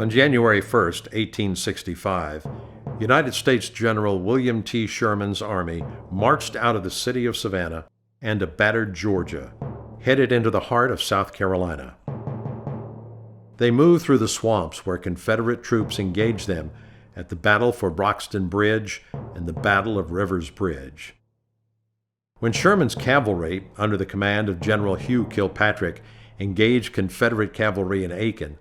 On January 1, 1865, United States General William T. Sherman's army marched out of the city of Savannah and of battered Georgia, headed into the heart of South Carolina. They moved through the swamps where Confederate troops engaged them at the Battle for Broxton Bridge and the Battle of Rivers Bridge. When Sherman's cavalry, under the command of General Hugh Kilpatrick, engaged Confederate cavalry in Aiken,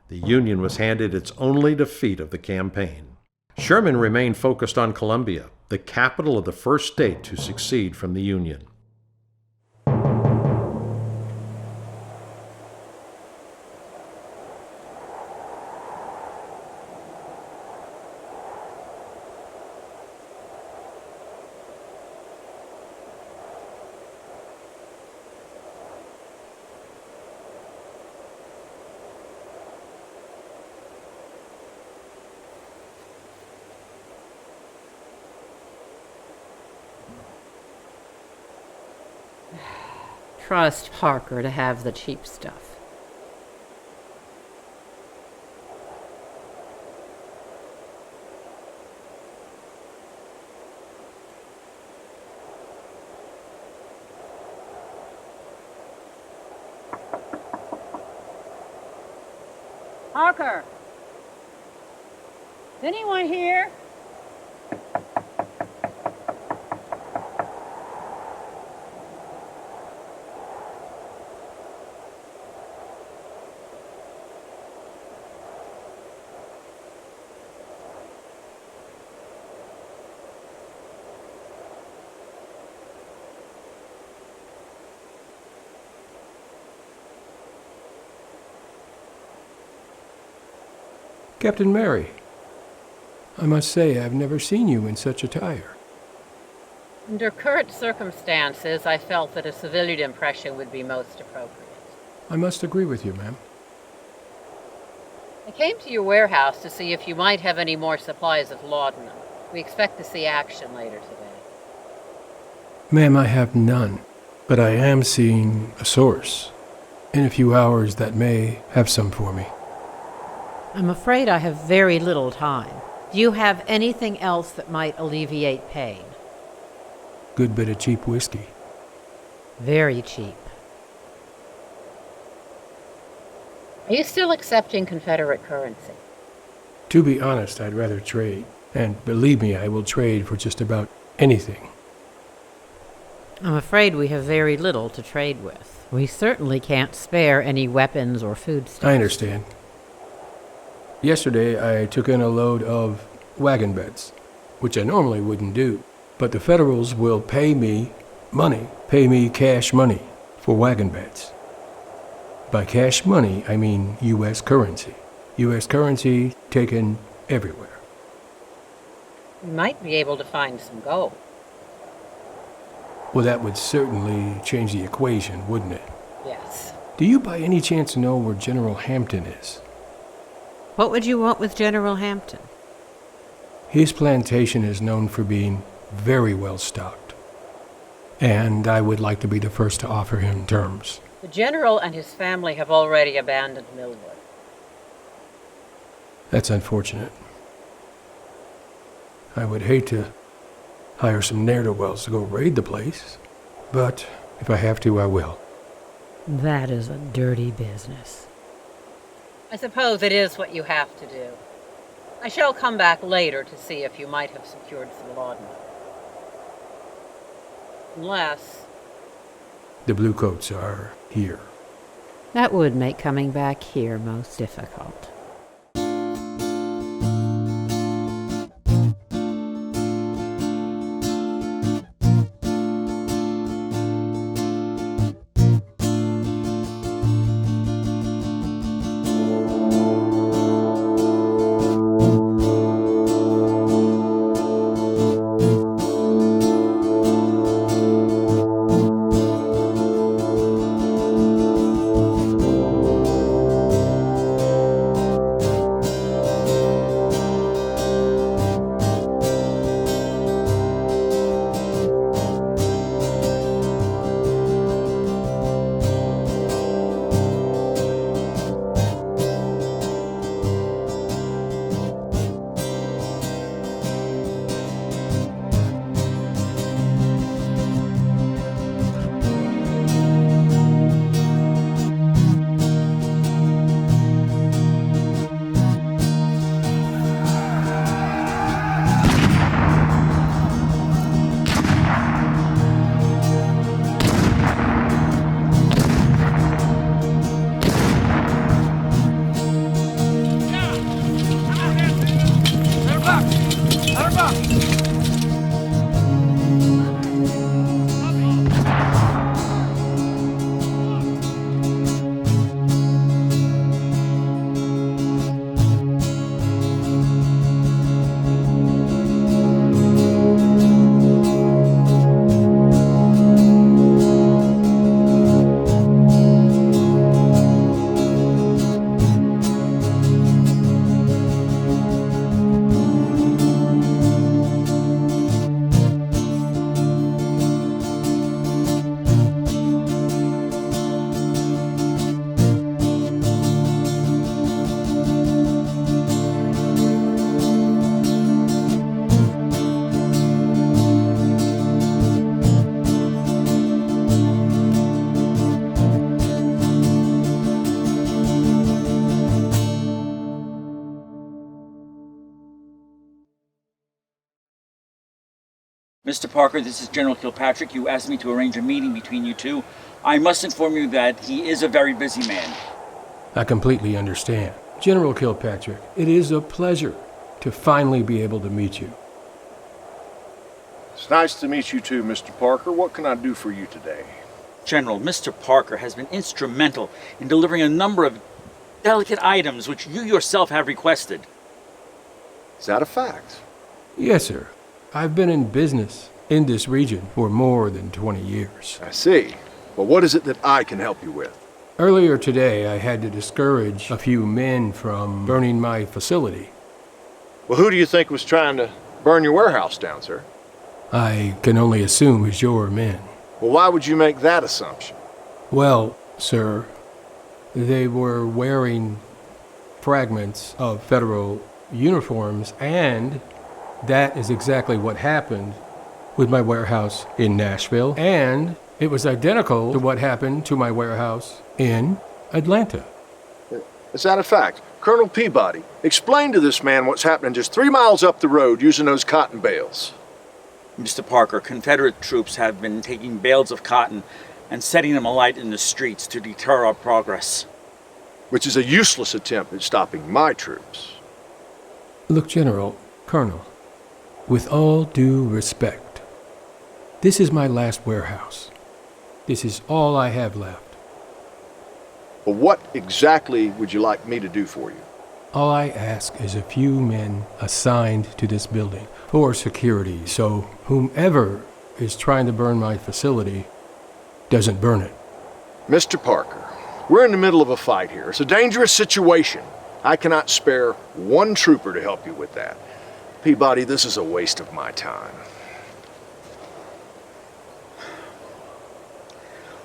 the Union was handed its only defeat of the campaign. Sherman remained focused on Columbia, the capital of the first state to secede from the Union. Trust Parker to have the cheap stuff. Parker! Is anyone here? Captain Mary, I must say I've never seen you in such attire. Under current circumstances, I felt that a civilian impression would be most appropriate. I must agree with you, ma'am. I came to your warehouse to see if you might have any more supplies of laudanum. We expect to see action later today. Ma'am, I have none, but I am seeing a source in a few hours that may have some for me. I'm afraid I have very little time. Do you have anything else that might alleviate pain? Good bit of cheap whiskey. Very cheap. Are you still accepting Confederate currency? To be honest, I'd rather trade. And believe me, I will trade for just about anything. I'm afraid we have very little to trade with. We certainly can't spare any weapons or foodstuffs. I understand. Yesterday, I took in a load of wagon beds, which I normally wouldn't do. But the Federals will pay me cash money for wagon beds. By cash money, I mean U.S. currency. U.S. currency taken everywhere. We might be able to find some gold. Well, that would certainly change the equation, wouldn't it? Yes. Do you by any chance know where General Hampton is? What would you want with General Hampton? His plantation is known for being very well stocked, and I would like to be the first to offer him terms. The general and his family have already abandoned Millwood. That's unfortunate. I would hate to hire some ne'er-do-wells to go raid the place, but if I have to, I will. That is a dirty business. I suppose it is what you have to do. I shall come back later to see if you might have secured some laudanum. Unless... The bluecoats are here. That would make coming back here most difficult. Mr. Parker, this is General Kilpatrick. You asked me to arrange a meeting between you two. I must inform you that he is a very busy man. I completely understand. General Kilpatrick, it is a pleasure to finally be able to meet you. It's nice to meet you too, Mr. Parker. What can I do for you today? General, Mr. Parker has been instrumental in delivering a number of delicate items which you yourself have requested. Is that a fact? Yes, sir. I've been in business in this region for more than 20 years. I see. But what is it that I can help you with? Earlier today, I had to discourage a few men from burning my facility. Well, who do you think was trying to burn your warehouse down, sir? I can only assume it's your men. Well, why would you make that assumption? Well, sir, they were wearing fragments of federal uniforms, and that is exactly what happened with my warehouse in Nashville, and it was identical to what happened to my warehouse in Atlanta. Is that a fact? Colonel Peabody, explain to this man what's happening just 3 miles up the road using those cotton bales. Mr. Parker, Confederate troops have been taking bales of cotton and setting them alight in the streets to deter our progress. Which is a useless attempt at stopping my troops. Look, General, Colonel, with all due respect, this is my last warehouse. This is all I have left. But what exactly would you like me to do for you? All I ask is a few men assigned to this building for security, so whomever is trying to burn my facility doesn't burn it. Mr. Parker, we're in the middle of a fight here. It's a dangerous situation. I cannot spare one trooper to help you with that. Peabody, this is a waste of my time.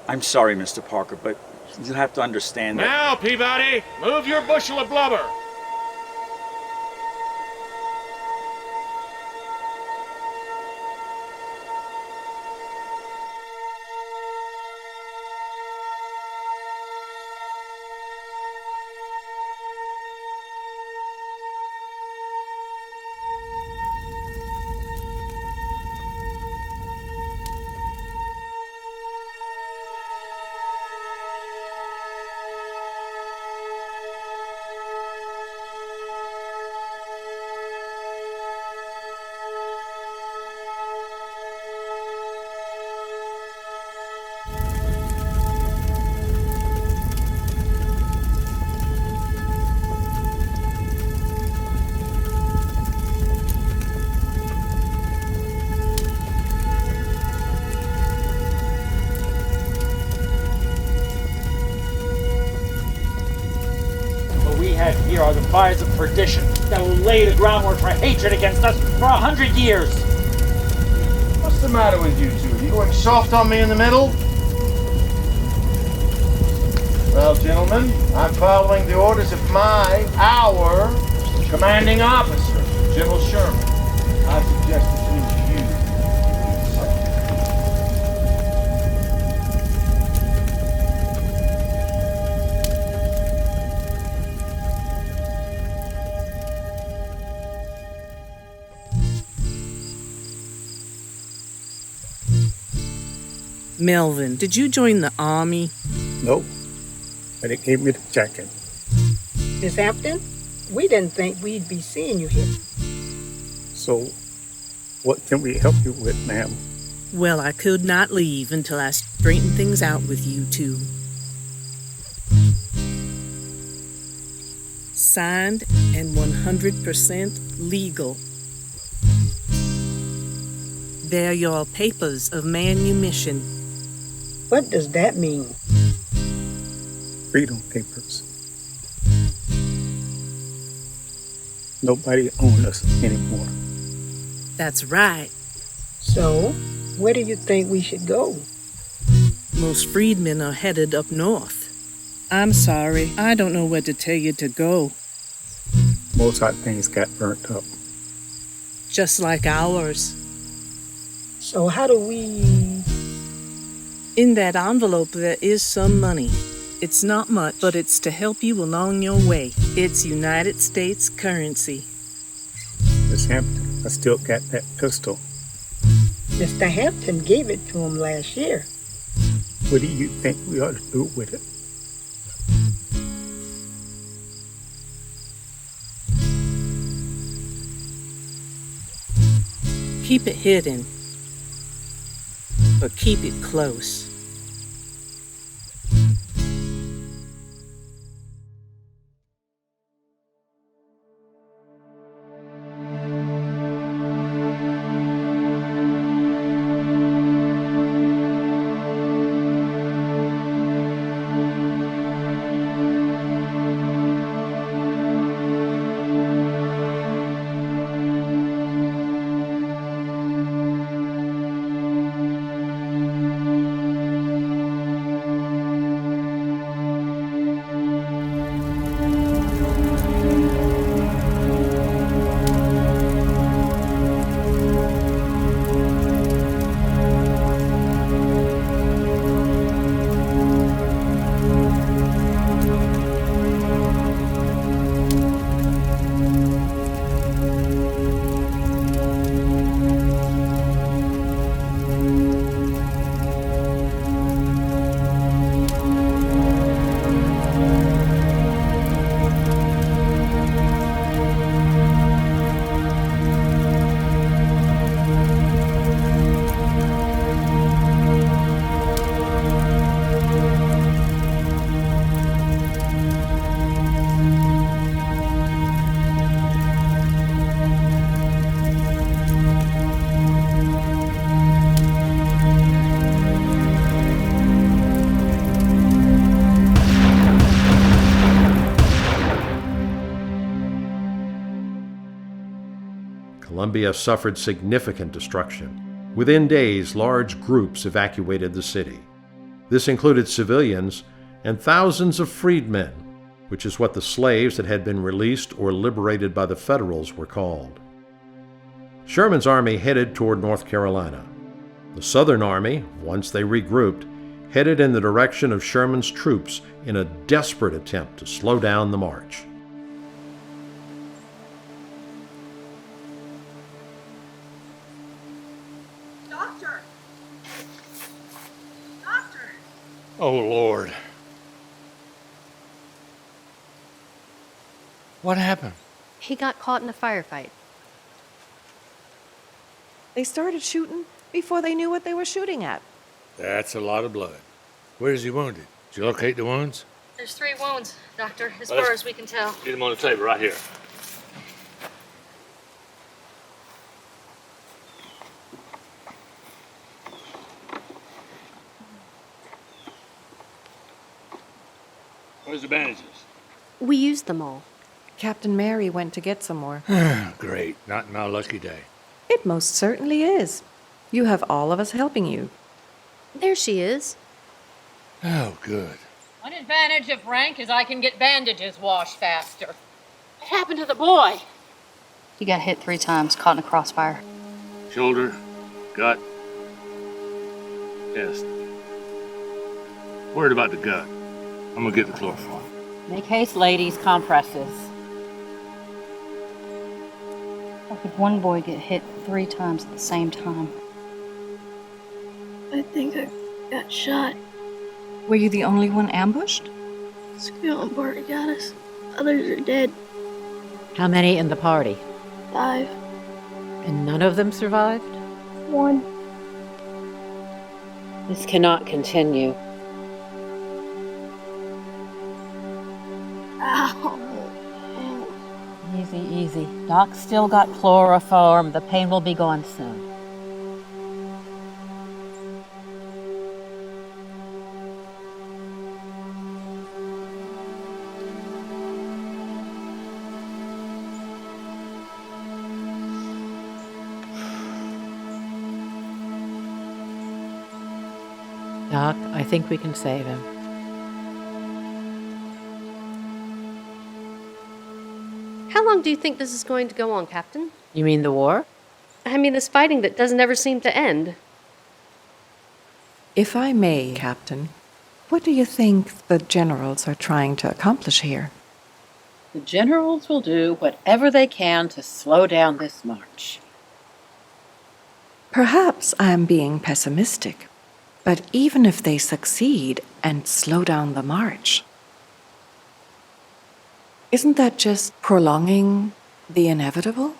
I'm sorry, Mr. Parker, but you have to understand that... Now, Peabody, move your bushel of blubber. Here are the fires of perdition that will lay the groundwork for hatred against us for 100 years. What's the matter with you two? You going soft on me in the middle? Well, gentlemen, I'm following the orders of our commanding officer, General Sherman. I suggest between you. Melvin, did you join the Army? Nope, but it gave me the jacket. Miss Hampton, we didn't think we'd be seeing you here. So, what can we help you with, ma'am? Well, I could not leave until I straightened things out with you two. Signed and 100% legal. They're your papers of manumission. What does that mean? Freedom papers. Nobody owns us anymore. That's right. So, where do you think we should go? Most freedmen are headed up north. I'm sorry, I don't know where to tell you to go. Most our things got burnt up. Just like ours. So how do we... In that envelope there is some money. It's not much, but it's to help you along your way. It's United States currency. Miss Hampton, I still got that pistol. Mr. Hampton gave it to him last year. What do you think we ought to do with it? Keep it hidden, but keep it close. Columbia suffered significant destruction. Within days, large groups evacuated the city. This included civilians and thousands of freedmen, which is what the slaves that had been released or liberated by the Federals were called. Sherman's army headed toward North Carolina. The Southern Army, once they regrouped, headed in the direction of Sherman's troops in a desperate attempt to slow down the march. Oh, Lord. What happened? He got caught in a firefight. They started shooting before they knew what they were shooting at. That's a lot of blood. Where is he wounded? Did you locate the wounds? There's 3 wounds, Doctor, as far as we can tell. Get them on the table right here. Where's the bandages? We used them all. Captain Mary went to get some more. Great. Not my lucky day. It most certainly is. You have all of us helping you. There she is. Oh, good. One advantage of rank is I can get bandages washed faster. What happened to the boy? He got hit 3 times, caught in a crossfire. Shoulder, gut, chest. Worried about the gut. I'm gonna get the chloroform. Make haste, ladies. Compresses. How could one boy get hit 3 times at the same time? I think I got shot. Were you the only one ambushed? Skeleton party got us. Others are dead. How many in the party? 5. And none of them survived? 1. This cannot continue. Ow. Easy, easy. Doc's still got chloroform. The pain will be gone soon. Doc, I think we can save him. How long do you think this is going to go on, Captain? You mean the war? I mean, this fighting that doesn't ever seem to end. If I may, Captain, what do you think the generals are trying to accomplish here? The generals will do whatever they can to slow down this march. Perhaps I am being pessimistic, but even if they succeed and slow down the march, isn't that just prolonging the inevitable?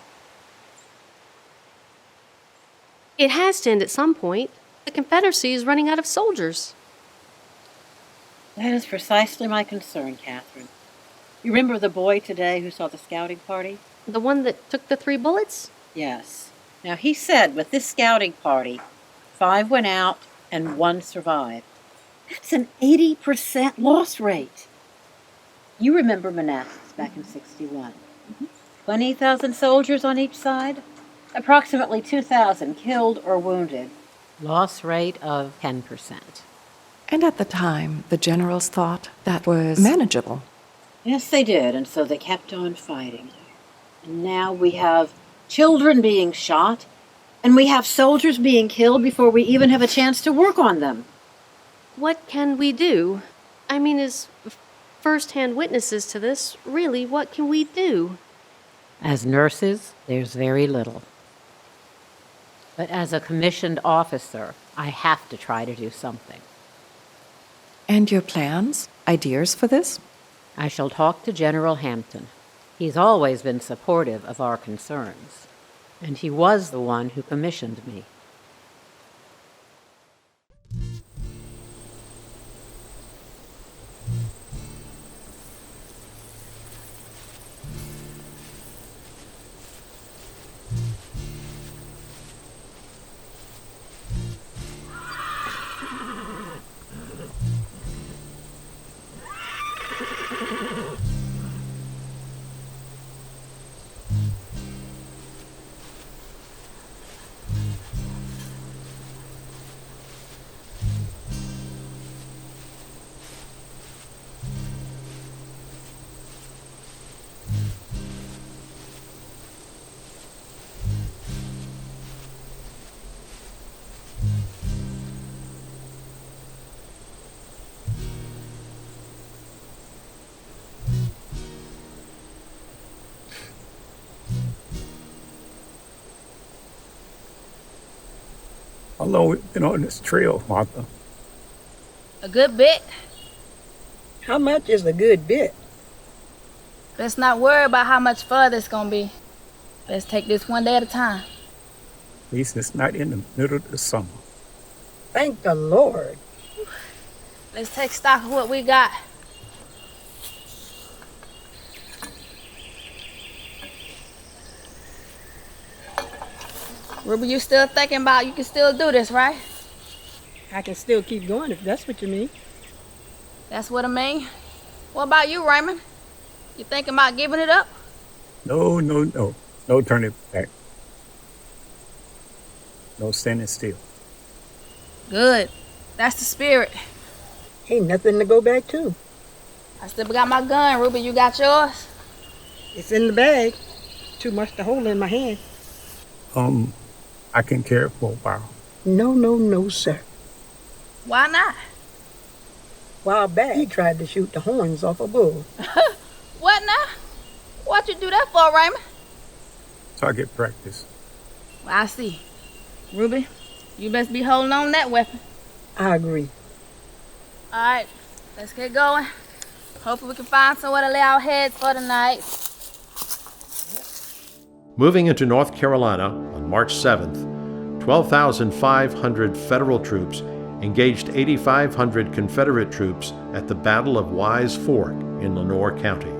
It has to end at some point. The Confederacy is running out of soldiers. That is precisely my concern, Catherine. You remember the boy today who saw the scouting party? The one that took the 3 bullets? Yes. Now, he said with this scouting party, 5 went out and 1 survived. That's an 80% loss rate. You remember Manassas back in 61. 20,000 soldiers on each side, approximately 2,000 killed or wounded. Loss rate of 10%. And at the time, the generals thought that was manageable. Yes, they did, and so they kept on fighting. And now we have children being shot, and we have soldiers being killed before we even have a chance to work on them. What can we do? I mean, as first-hand witnesses to this, really, what can we do? As nurses, there's very little. But as a commissioned officer, I have to try to do something. And your plans, ideas for this? I shall talk to General Hampton. He's always been supportive of our concerns, and he was the one who commissioned me. How long we've been on this trail, Martha? A good bit. How much is a good bit? Let's not worry about how much further it's gonna be. Let's take this one day at a time. At least it's not in the middle of the summer. Thank the Lord. Let's take stock of what we got. Ruby, you still thinking about you can still do this, right? I can still keep going if that's what you mean. That's what I mean. What about you, Raymond? You thinking about giving it up? No. No turning back. No standing still. Good. That's the spirit. Ain't nothing to go back to. I still got my gun, Ruby. You got yours? It's in the bag. Too much to hold in my hand. I can carry it for a while. No, sir. Why not? While back, he tried to shoot the horns off a bull. What now? What you do that for, Raymond? Target practice. Well, I see. Ruby, you best be holding on to that weapon. I agree. All right, let's get going. Hopefully we can find somewhere to lay our heads for the night. Moving into North Carolina on March 7th, 12,500 federal troops engaged 8,500 Confederate troops at the Battle of Wise Fork in Lenoir County.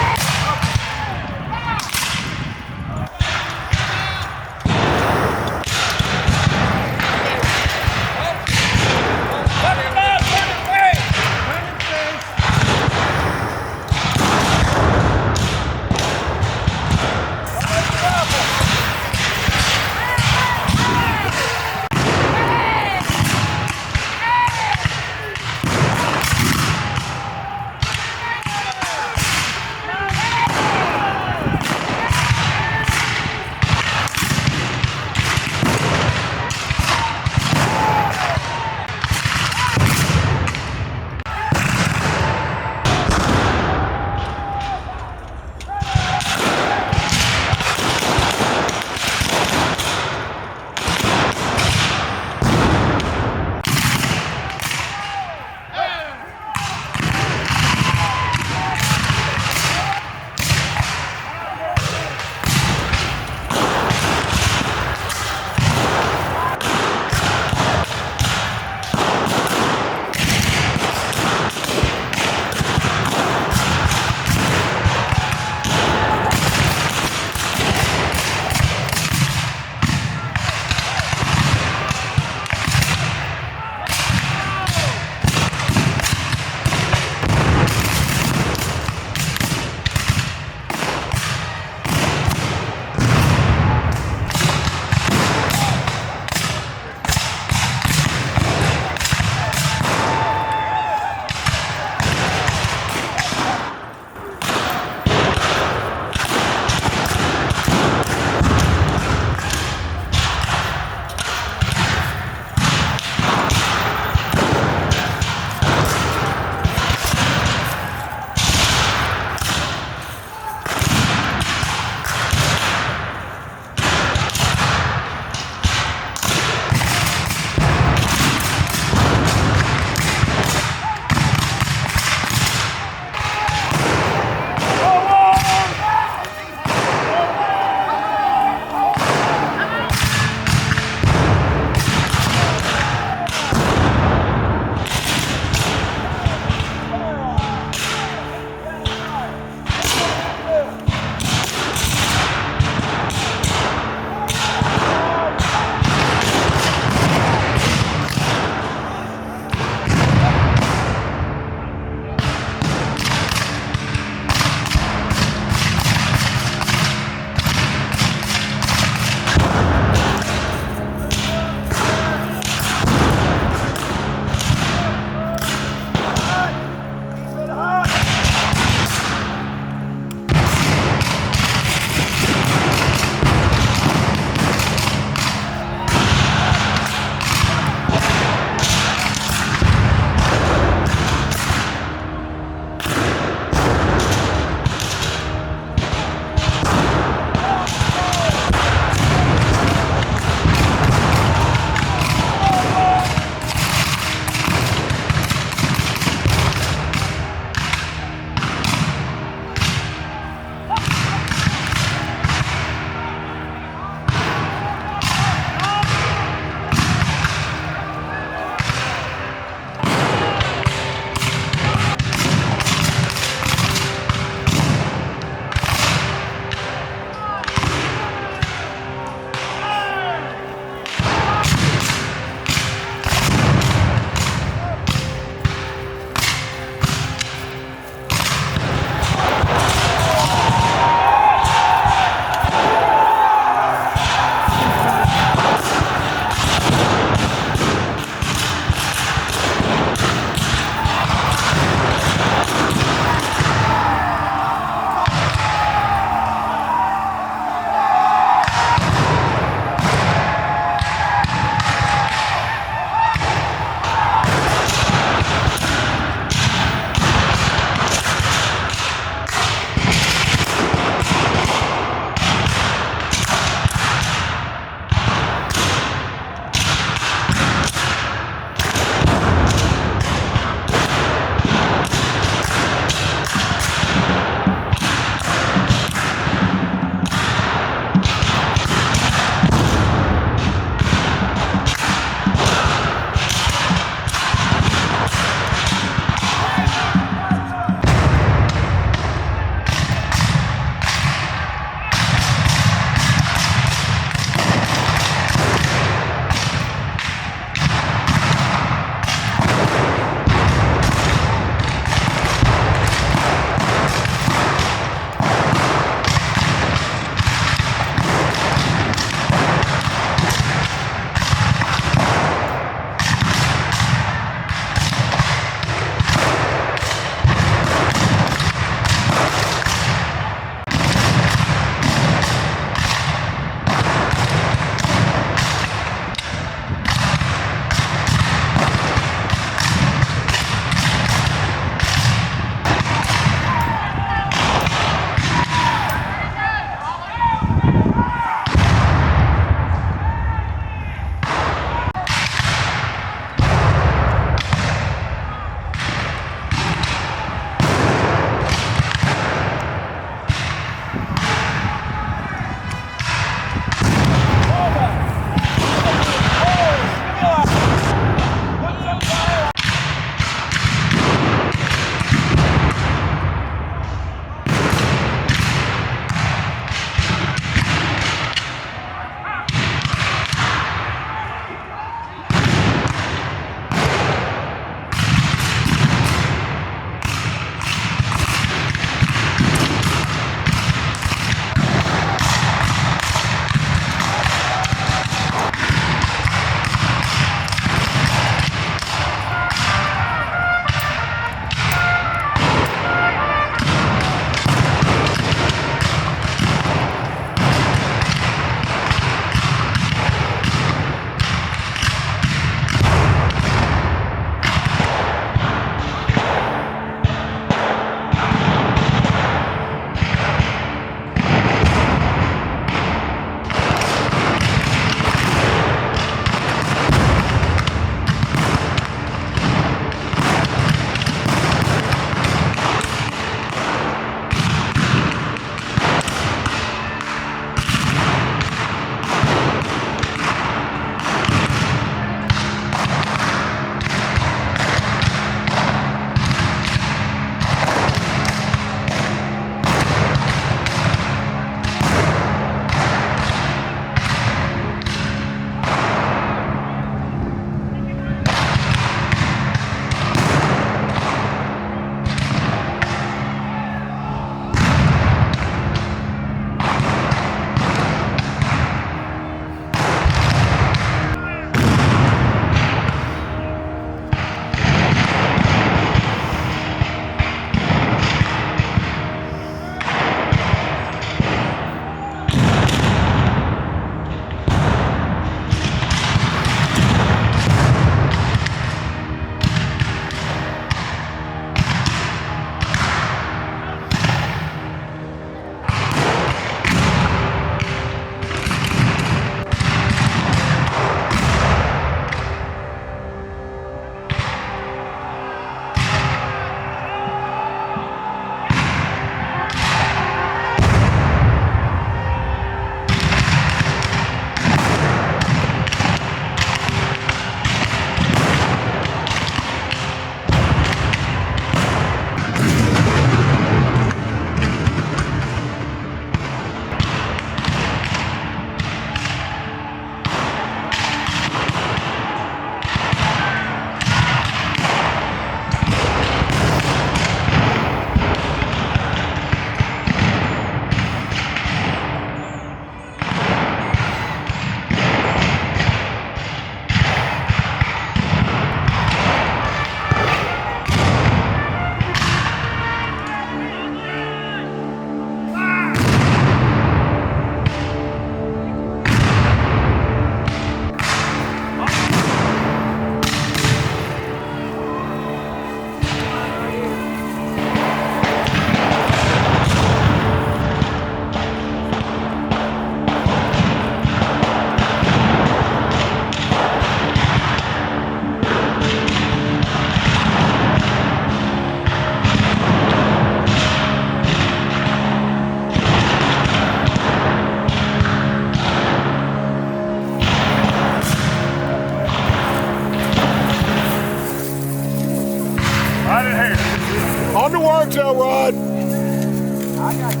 tail rod. I got you.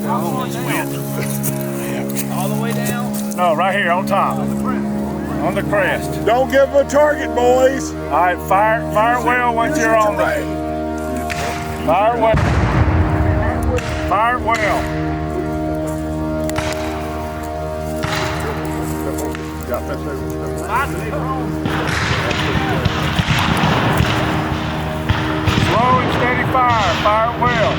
Almost went. All the way down? No, right here on top. On the crest. Don't give them a target, boys. All right, fire well once you're on there. Fire well. Fire well. Slow and steady fire. Fire well.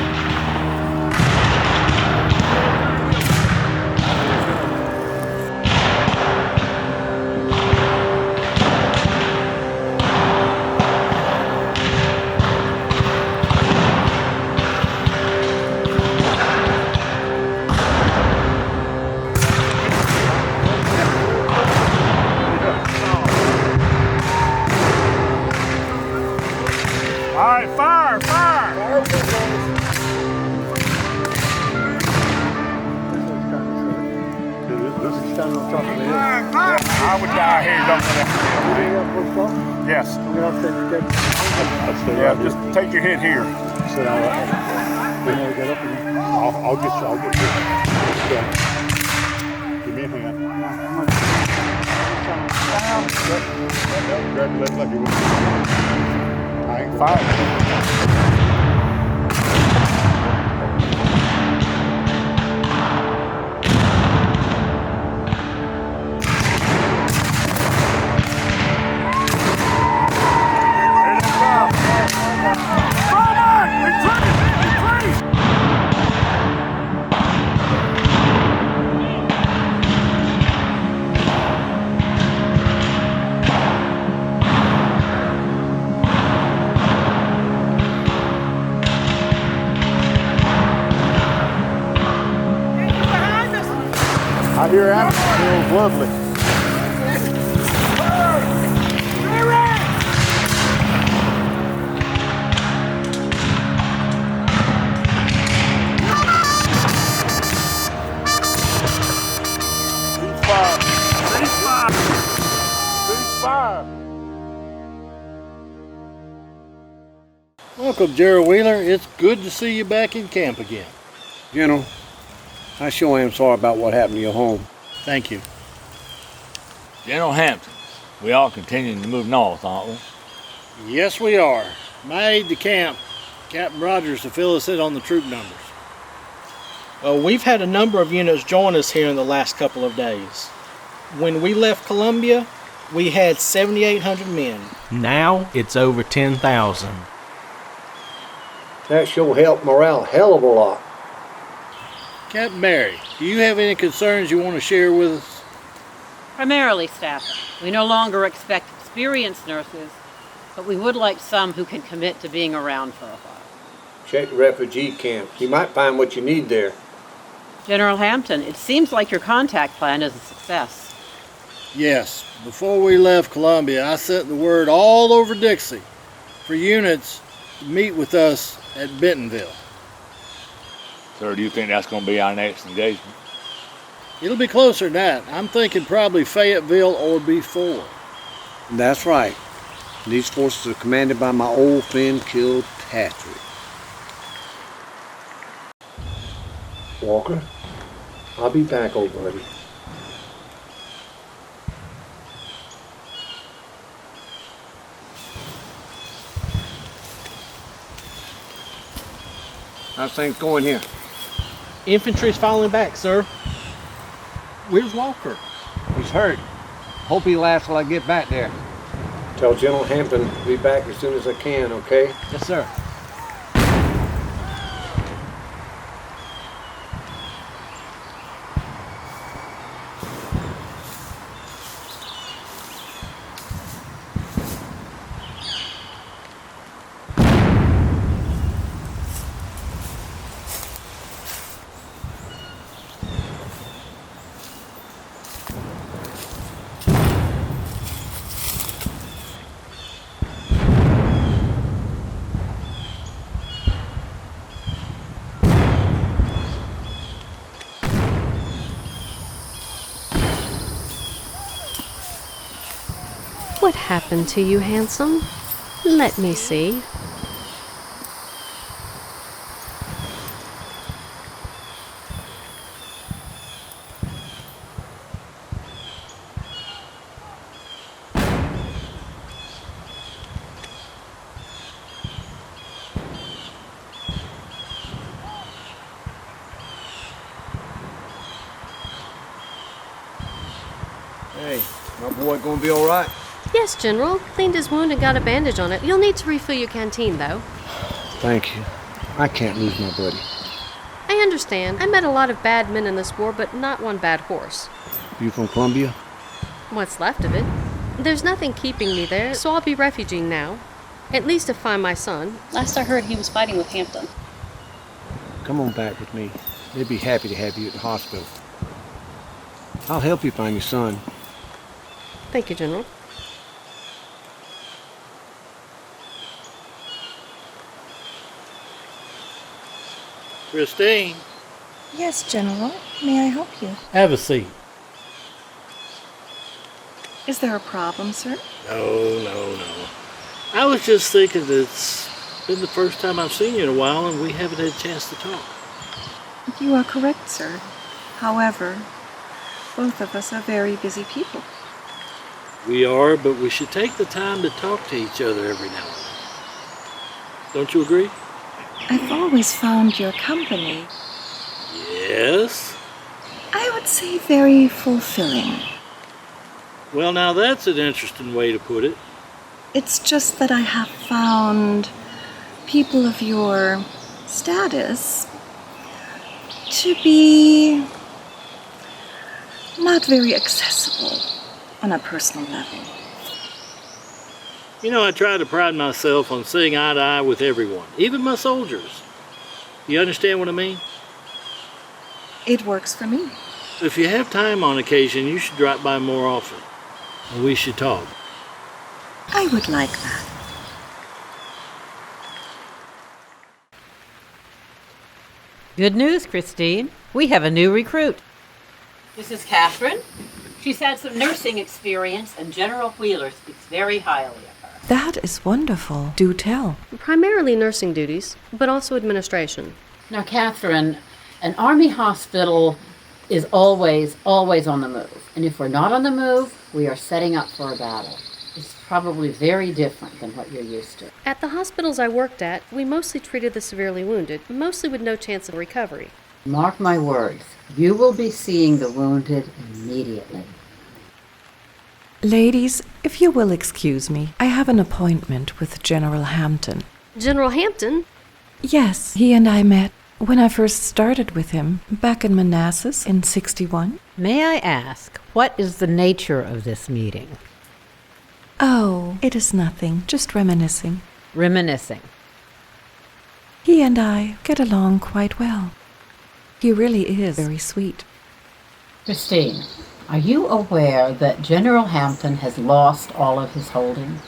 All right, fire! This is standing on top of the hill. I would die here, don't go that. Yes. Yeah, just take your hit here. Sit down right there. Get up and I'll get you. Give me a hand. Grab your leg like you would. I ain't fine. I hear Adam. Feels lovely. Welcome, General Wheeler. It's good to see you back in camp again. General, I sure am sorry about what happened to your home. Thank you. General Hampton, we all continuing to move north, aren't we? Yes, we are. My aide de camp, Captain Rodgers, to fill us in on the troop numbers. We've had a number of units join us here in the last couple of days. When we left Columbia, we had 7,800 men. Now it's over 10,000. That sure helped morale a hell of a lot. Captain Mary, do you have any concerns you want to share with us? Primarily staffing. We no longer expect experienced nurses, but we would like some who can commit to being around for a while. Check the refugee camps. You might find what you need there. General Hampton, it seems like your contact plan is a success. Yes. Before we left Columbia, I sent the word all over Dixie for units to meet with us at Bentonville. Sir, do you think that's going to be our next engagement? It'll be closer than that. I'm thinking probably Fayetteville or before. That's right. These forces are commanded by my old friend Kilpatrick. Walker, I'll be back, old buddy. How's things going here? Infantry's falling back, sir. Where's Walker? He's hurt. Hope he lasts till I get back there. Tell General Hampton to be back as soon as I can, okay? Yes, sir. What happened to you, handsome? Let me see. Hey, my boy gonna be all right? Yes, General. Cleaned his wound and got a bandage on it. You'll need to refill your canteen, though. Thank you. I can't lose my buddy. I understand. I met a lot of bad men in this war, but not one bad horse. You from Columbia? What's left of it. There's nothing keeping me there, so I'll be refuging now. At least to find my son. Last I heard, he was fighting with Hampton. Come on back with me. They'd be happy to have you at the hospital. I'll help you find your son. Thank you, General. Christine, Yes, General. May I help you? have a seat. Is there a problem, sir? No. I was just thinking that it's been the first time I've seen you in a while and we haven't had a chance to talk. You are correct, sir. However, both of us are very busy people. We are, but we should take the time to talk to each other every now and then. Don't you agree? I've always found your company, Yes. I would say, very fulfilling. Well, now that's an interesting way to put it. It's just that I have found people of your status to be not very accessible on a personal level. You know, I try to pride myself on seeing eye to eye with everyone, even my soldiers. You understand what I mean? It works for me. If you have time on occasion, you should drop by more often. And we should talk. I would like that. Good news, Christine. We have a new recruit. This is Catherine. She's had some nursing experience, and General Wheeler speaks very highly of her. That is wonderful. Do tell. Primarily nursing duties, but also administration. Now, Catherine, an Army hospital is always on the move. And if we're not on the move, we are setting up for a battle. It's probably very different than what you're used to. At the hospitals I worked at, we mostly treated the severely wounded, mostly with no chance of recovery. Mark my words, you will be seeing the wounded immediately. Ladies, if you will excuse me, I have an appointment with General Hampton. General Hampton? Yes, he and I met when I first started with him back in Manassas in '61. May I ask, what is the nature of this meeting? Oh, it is nothing, just reminiscing. Reminiscing. He and I get along quite well. He really is very sweet. Christine, are you aware that General Hampton has lost all of his holdings?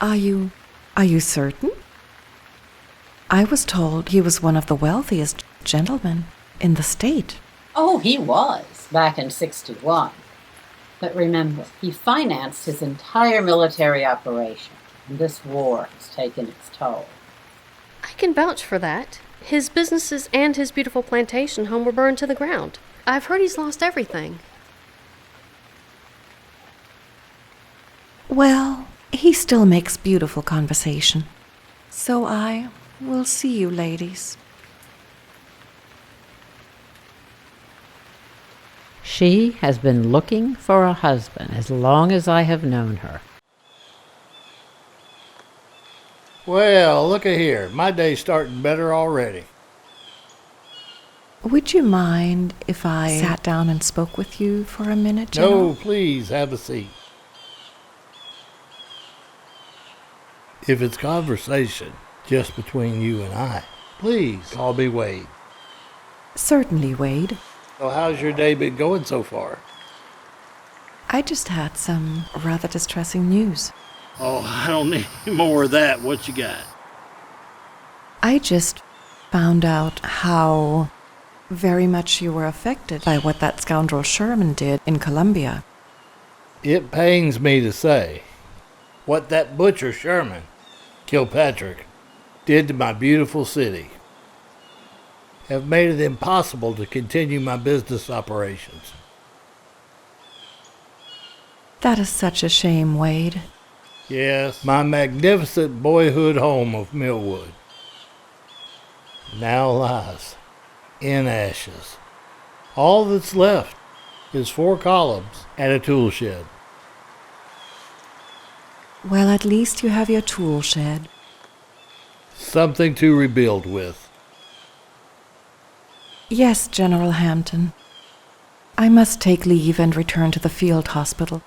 Are you certain? I was told he was one of the wealthiest gentlemen in the state. Oh, he was, back in '61. But remember, he financed his entire military operation, and this war has taken its toll. I can vouch for that. His businesses and his beautiful plantation home were burned to the ground. I've heard he's lost everything. Well, he still makes beautiful conversation. So I will see you, ladies. She has been looking for a husband as long as I have known her. Well, look at here. My day's starting better already. Would you mind if I sat down and spoke with you for a minute, General? No, please, have a seat. If it's conversation just between you and I, please call me Wade. Certainly, Wade. So how's your day been going so far? I just had some rather distressing news. Oh, I don't need more of that. What you got? I just found out how very much you were affected by what that scoundrel Sherman did in Columbia. It pains me to say what that butcher Sherman, Kilpatrick, did to my beautiful city have made it impossible to continue my business operations. That is such a shame, Wade. Yes, my magnificent boyhood home of Millwood now lies in ashes All that's left is 4 columns and a tool shed. Well, at least you have your tool shed. Something to rebuild with. Yes, General Hampton. I must take leave and return to the field hospital.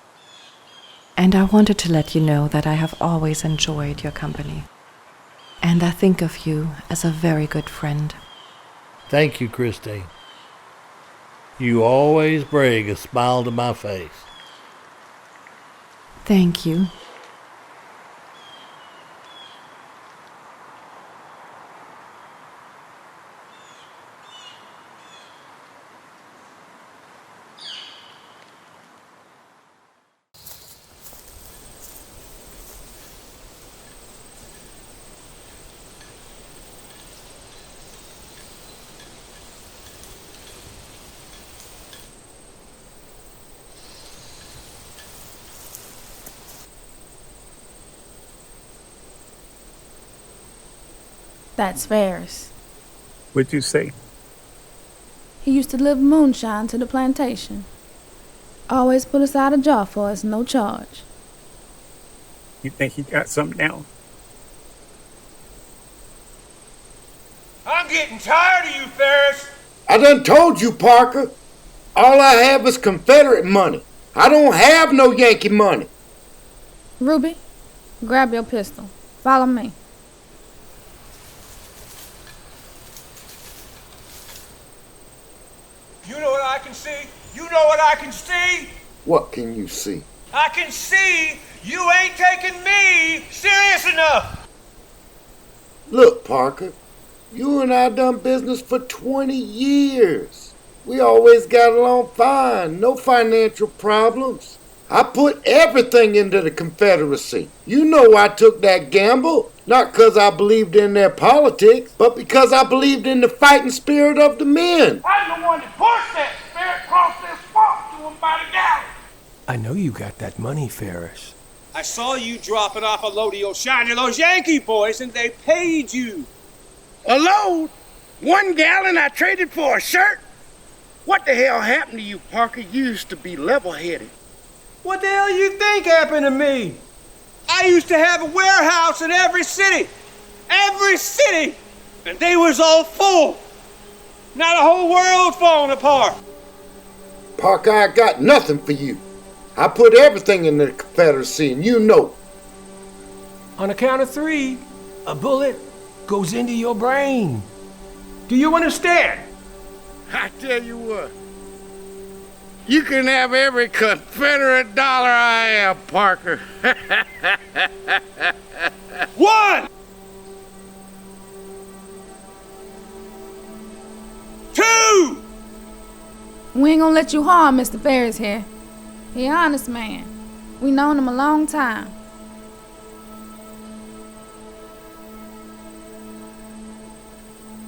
And I wanted to let you know that I have always enjoyed your company. And I think of you as a very good friend. Thank you, Christine. You always bring a smile to my face. Thank you. That's Ferris. What'd you say? He used to deliver moonshine to the plantation. Always put aside a jar for us, no charge. You think he got something down? I'm getting tired of you, Ferris. I done told you, Parker. All I have is Confederate money. I don't have no Yankee money. Ruby, grab your pistol. Follow me. You know what I can see? You know what I can see? What can you see? I can see you ain't taking me serious enough. Look, Parker, you and I done business for 20 years. We always got along fine, no financial problems. I put everything into the Confederacy. You know I took that gamble, not because I believed in their politics, but because I believed in the fighting spirit of the men. I'm the one that pushed that spirit across this swamp to him by the gallon. I know you got that money, Ferris. I saw you dropping off a load of your shine to those Yankee boys, and they paid you. A load? 1 gallon I traded for a shirt? What the hell happened to you, Parker? You used to be level-headed. What the hell you think happened to me? I used to have a warehouse in every city, and they was all full. Now the whole world's falling apart. Parker, I got nothing for you. I put everything in the Confederacy, and you know. On the count of 3, a bullet goes into your brain. Do you understand? I tell you what. You can have every Confederate dollar I have, Parker. 1! 2! We ain't gonna let you harm Mr. Ferris here. He an honest man. We known him a long time.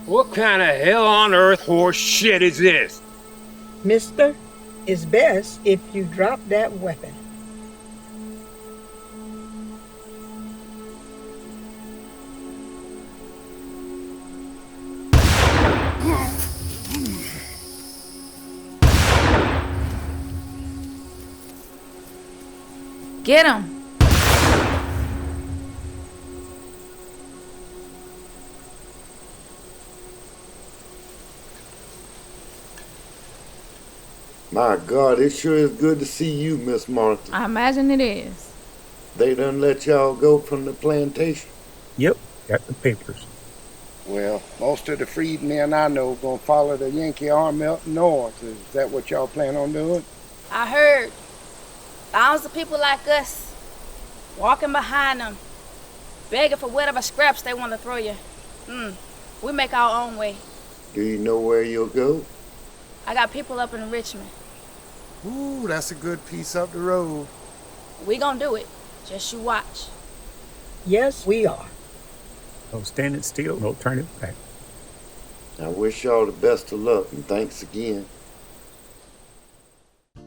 What kind of hell on earth horse shit is this? Mister, it's best if you drop that weapon. Get him! My God, it sure is good to see you, Miss Martha. I imagine it is. They done let y'all go from the plantation? Yep, got the papers. Well, most of the freedmen I know gonna follow the Yankee army up north. Is that what y'all plan on doing? I heard. Thousands of people like us walking behind them, begging for whatever scraps they want to throw you. We make our own way. Do you know where you'll go? I got people up in Richmond. Ooh, that's a good piece up the road. We gonna do it. Just you watch. Yes, we are. No standing still, no turning back. I wish y'all the best of luck, and thanks again.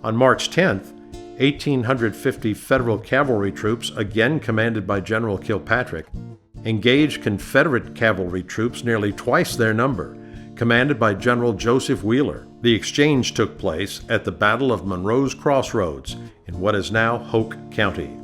On March 10th, 1,850 Federal cavalry troops, again commanded by General Kilpatrick, engaged Confederate cavalry troops nearly twice their number, commanded by General Joseph Wheeler. The exchange took place at the Battle of Monroe's Crossroads in what is now Hoke County.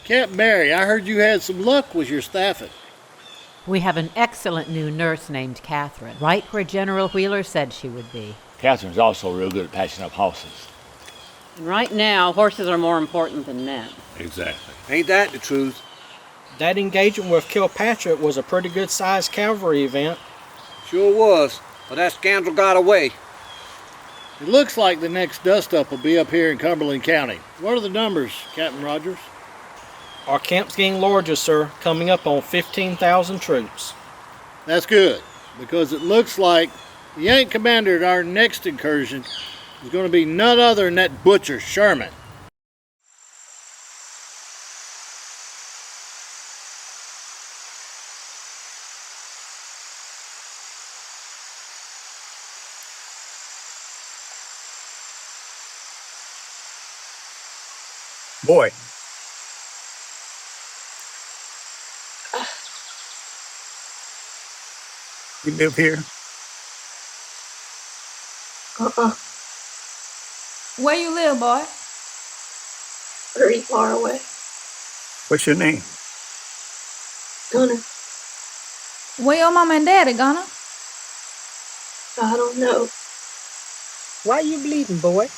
Captain Barry, I heard you had some luck with your staffing. We have an excellent new nurse named Catherine, right where General Wheeler said she would be. Catherine's also real good at patching up horses. And right now, horses are more important than men. Exactly. Ain't that the truth? That engagement with Kilpatrick was a pretty good-sized cavalry event. Sure was, but that scoundrel got away. It looks like the next dust-up will be up here in Cumberland County. What are the numbers, Captain Rodgers? Our camp's getting larger, sir, coming up on 15,000 troops. That's good, because it looks like the Yank commander at our next incursion is going to be none other than that butcher Sherman. Boy. You live here? Where you live, boy? Pretty far away. What's your name? Gunner, Where your mom and daddy, Gunner? I don't know. Why you bleeding, boy?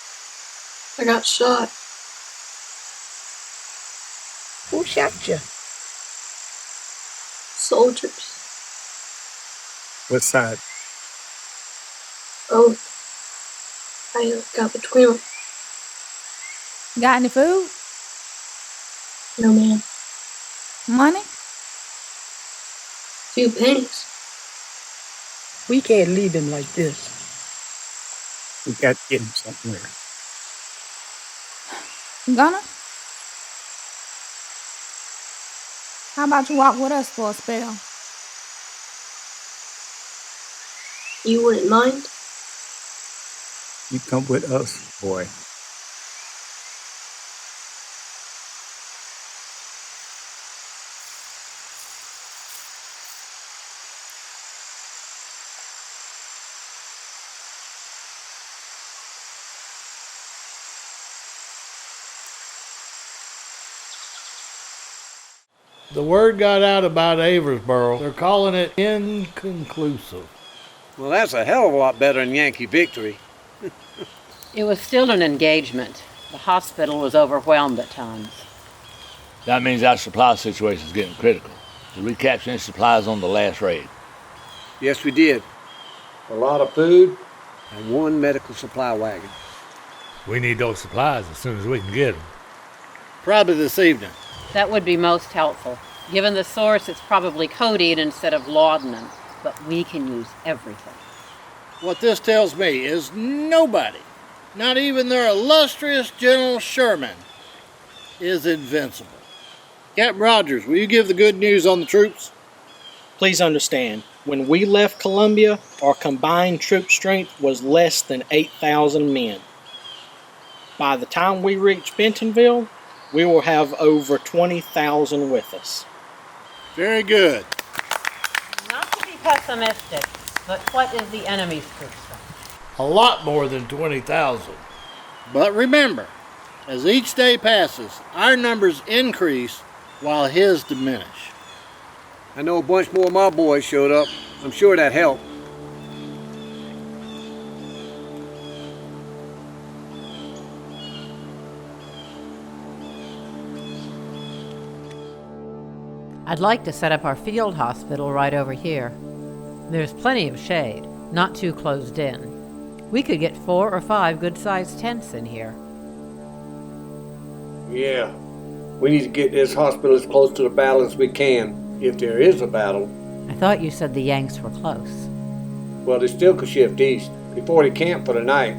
I got shot. Who shot you? Soldiers. What side? Both. I got between them. Got any food? No, man. Money? Few pennies. We can't leave him like this. We got to get him somewhere. Gunner? How about you walk with us for a spell? You wouldn't mind? You come with us, boy. The word got out about Aversboro. They're calling it inconclusive. Well, that's a hell of a lot better than Yankee victory. It was still an engagement. The hospital was overwhelmed at times. That means our supply situation is getting critical. Did we capture any supplies on the last raid? Yes, we did. A lot of food and one medical supply wagon. We need those supplies as soon as we can get them. Probably this evening. That would be most helpful. Given the source, it's probably codeine instead of laudanum, but we can use everything. What this tells me is nobody, not even their illustrious General Sherman, is invincible. Captain Rodgers, will you give the good news on the troops? Please understand, when we left Columbia, our combined troop strength was less than 8,000 men. By the time we reach Bentonville, we will have over 20,000 with us. Very good. Not to be pessimistic, but what is the enemy's troop strength? A lot more than 20,000. But remember, as each day passes, our numbers increase while his diminish. I know a bunch more of my boys showed up. I'm sure that helped. I'd like to set up our field hospital right over here. There's plenty of shade, not too closed in. We could get 4 or 5 good-sized tents in here. Yeah. We need to get this hospital as close to the battle as we can, if there is a battle. I thought you said the Yanks were close. Well, they still could shift east, before they camp for the night.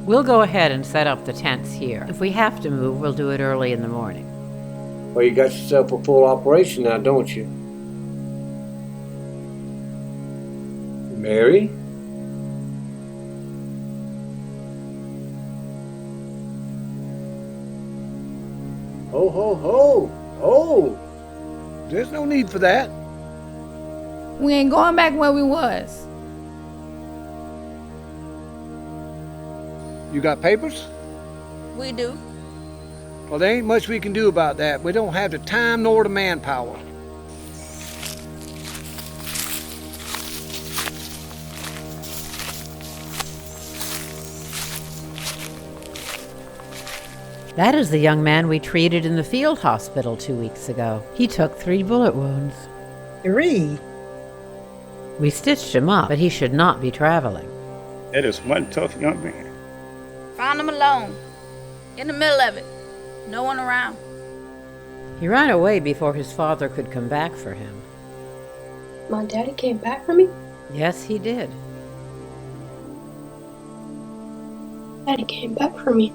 We'll go ahead and set up the tents here. If we have to move, we'll do it early in the morning. Well, you got yourself a full operation now, don't you? Mary? Ho, ho, ho! Oh! There's no need for that. We ain't going back where we was. You got papers? We do. Well, there ain't much we can do about that. We don't have the time nor the manpower. That is the young man we treated in the field hospital 2 weeks ago. He took 3 bullet wounds. 3? We stitched him up, but he should not be traveling. That is one tough young man. Found him alone. In the middle of it. No one around. He ran away before his father could come back for him. My daddy came back for me? Yes, he did. Daddy came back for me.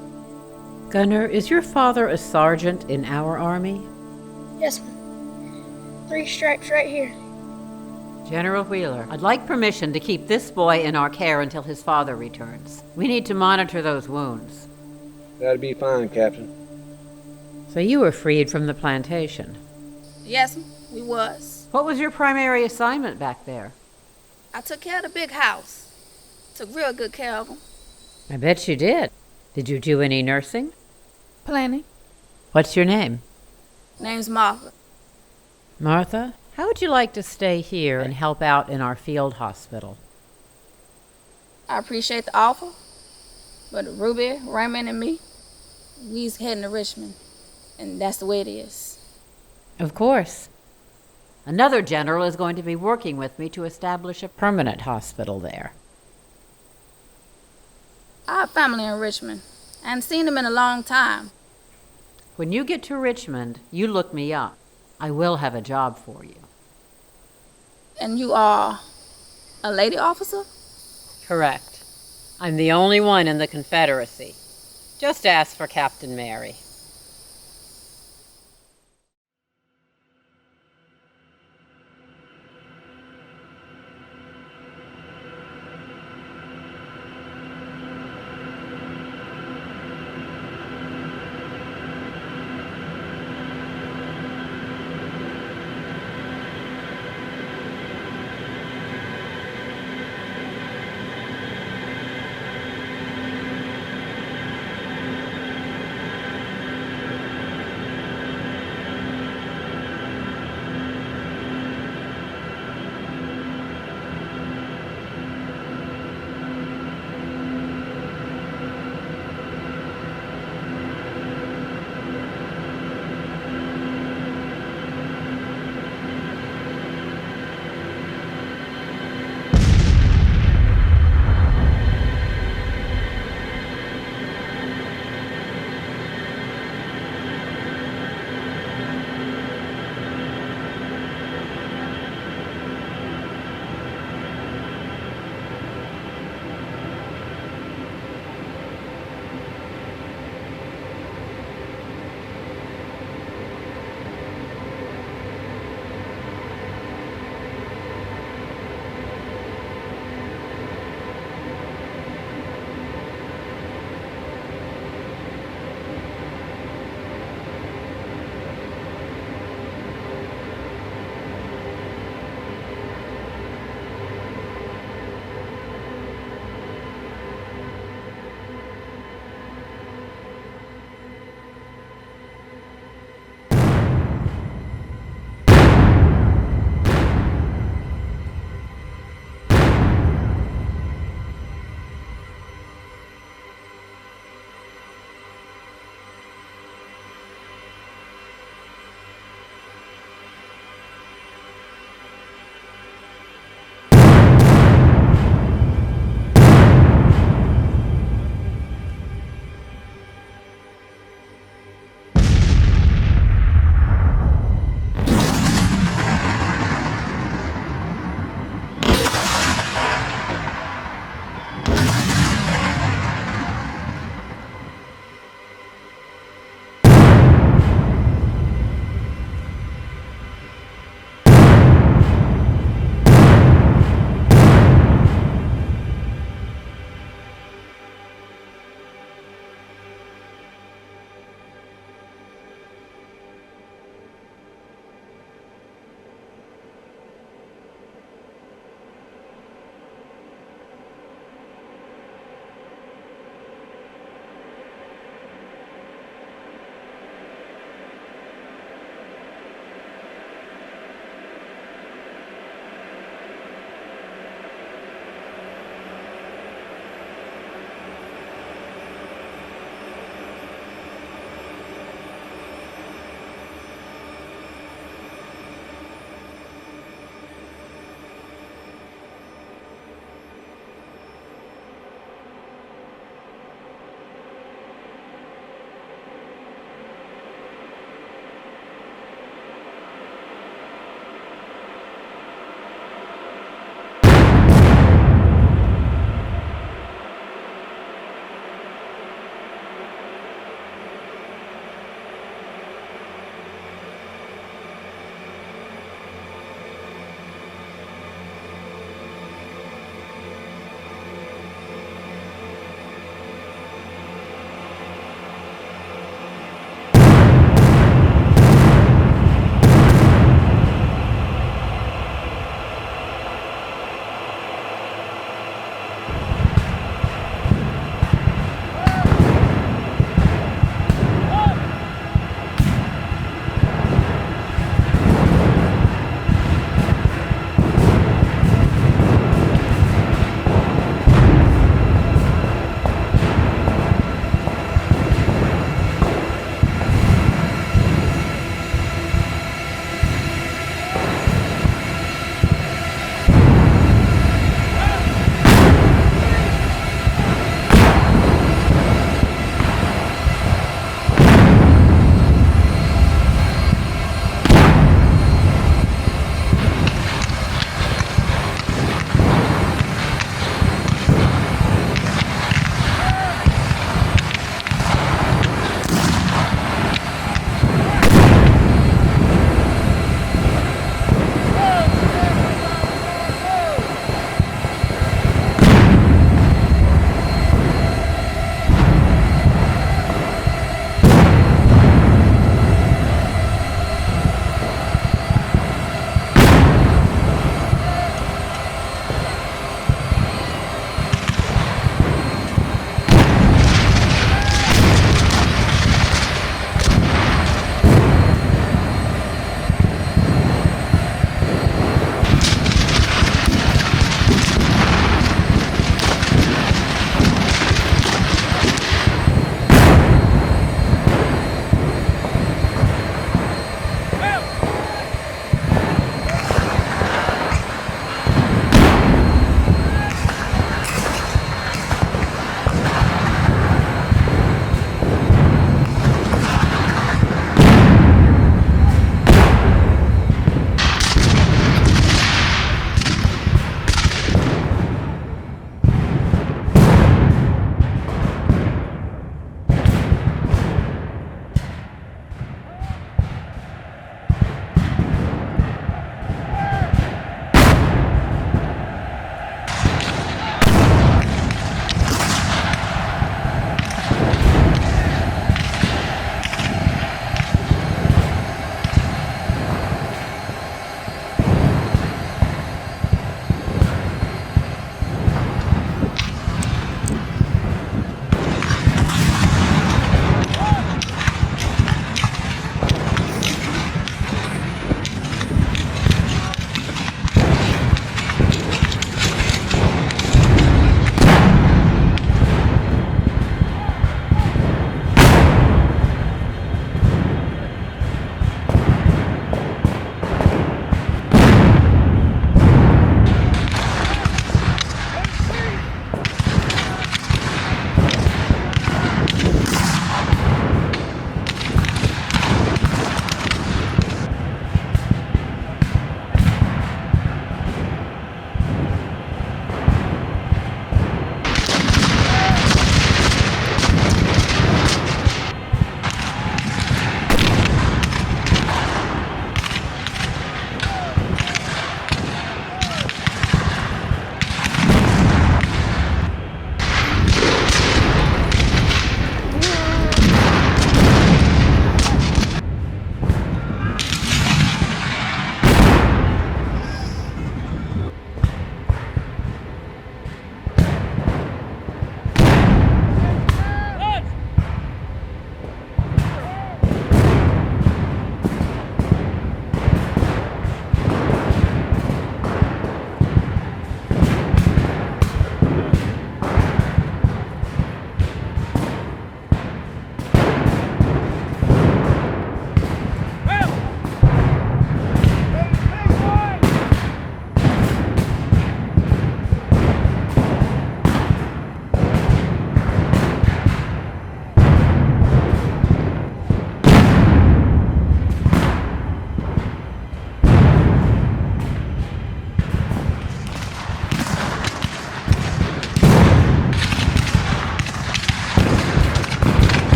Gunner, is your father a sergeant in our army? Yes, ma'am. 3 stripes right here. General Wheeler, I'd like permission to keep this boy in our care until his father returns. We need to monitor those wounds. That'd be fine, Captain. So you were freed from the plantation. Yes, we was. What was your primary assignment back there? I took care of the big house. Took real good care of them. I bet you did. Did you do any nursing? Plenty. What's your name? Name's Martha. Martha, how would you like to stay here and help out in our field hospital? I appreciate the offer, but Ruby, Raymond, and me, we's heading to Richmond, and that's the way it is. Of course. Another general is going to be working with me to establish a permanent hospital there. I have family in Richmond. I haven't seen them in a long time. When you get to Richmond, you look me up. I will have a job for you. And you are a lady officer? Correct. I'm the only one in the Confederacy. Just ask for Captain Mary.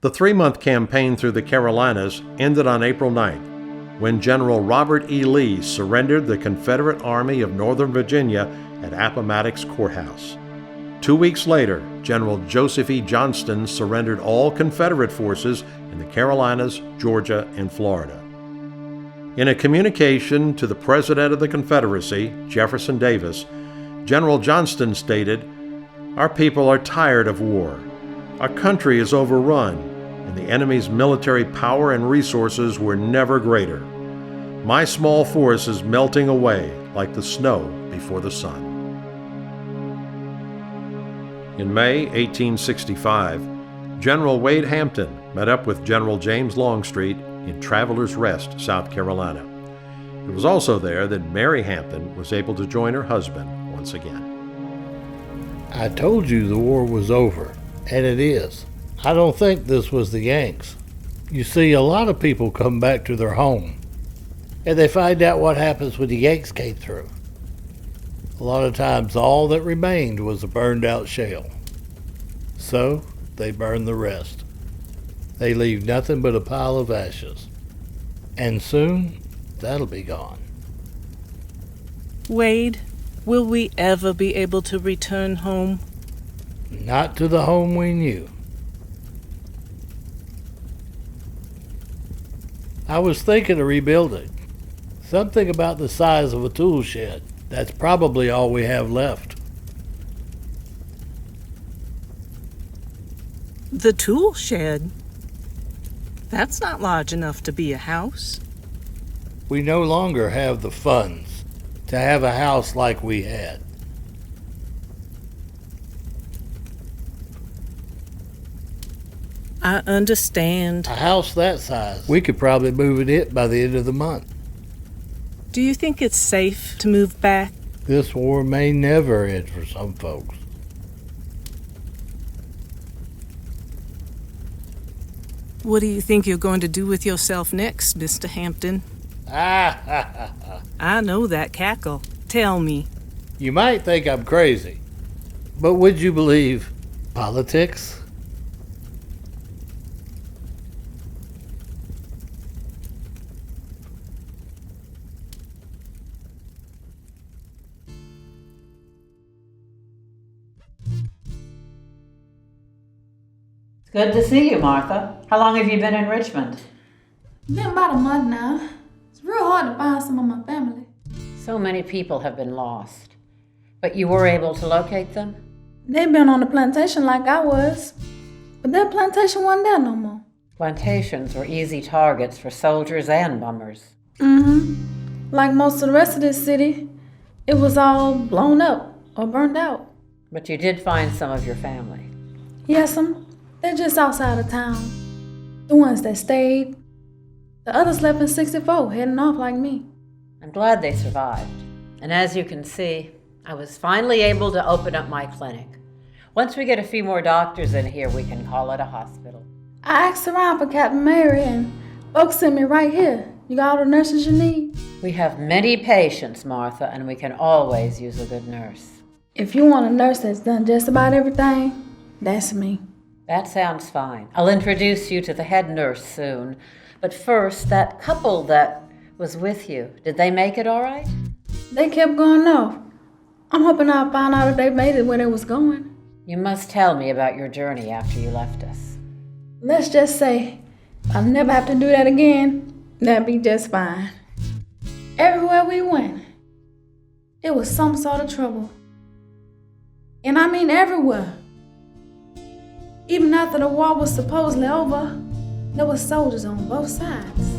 The 3-month campaign through the Carolinas ended on April 9th, when General Robert E. Lee surrendered the Confederate Army of Northern Virginia at Appomattox Courthouse. 2 weeks later, General Joseph E. Johnston surrendered all Confederate forces in the Carolinas, Georgia, and Florida. In a communication to the President of the Confederacy, Jefferson Davis, General Johnston stated, "Our people are tired of war. Our country is overrun, and the enemy's military power and resources were never greater. My small force is melting away like the snow before the sun." In May 1865, General Wade Hampton met up with General James Longstreet in Travelers Rest, South Carolina. It was also there that Mary Hampton was able to join her husband once again. I told you the war was over, and it is. I don't think this was the Yanks. You see, a lot of people come back to their home, and they find out what happens when the Yanks came through. A lot of times all that remained was a burned out shell. So they burn the rest. They leave nothing but a pile of ashes. And soon that'll be gone. Wade, will we ever be able to return home? Not to the home we knew. I was thinking of rebuilding. Something about the size of a tool shed. That's probably all we have left. The tool shed? That's not large enough to be a house. We no longer have the funds to have a house like we had. I understand. A house that size, we could probably move in it by the end of the month. Do you think it's safe to move back? This war may never end for some folks. What do you think you're going to do with yourself next, Mr. Hampton? I know that cackle. Tell me. You might think I'm crazy, but would you believe politics? It's good to see you, Martha. How long have you been in Richmond? Been about a month now. It's real hard to find some of my family. So many people have been lost. But you were able to locate them? They've been on the plantation like I was. But that plantation wasn't there no more. Plantations were easy targets for soldiers and bummers. Like most of the rest of this city, it was all blown up or burned out. But you did find some of your family. Yes'm. They're just outside of town. The ones that stayed. The others left in 64, heading off like me. I'm glad they survived. And as you can see, I was finally able to open up my clinic. Once we get a few more doctors in here, we can call it a hospital. I asked around for Captain Mary, and folks sent me right here. You got all the nurses you need? We have many patients, Martha, and we can always use a good nurse. If you want a nurse that's done just about everything, that's me. That sounds fine. I'll introduce you to the head nurse soon. But first, that couple that was with you, did they make it all right? They kept going off. I'm hoping I'll find out if they made it where they was going. You must tell me about your journey after you left us. Let's just say, I'll never have to do that again. That'd be just fine. Everywhere we went, it was some sort of trouble. And I mean everywhere. Even after the war was supposedly over, there were soldiers on both sides.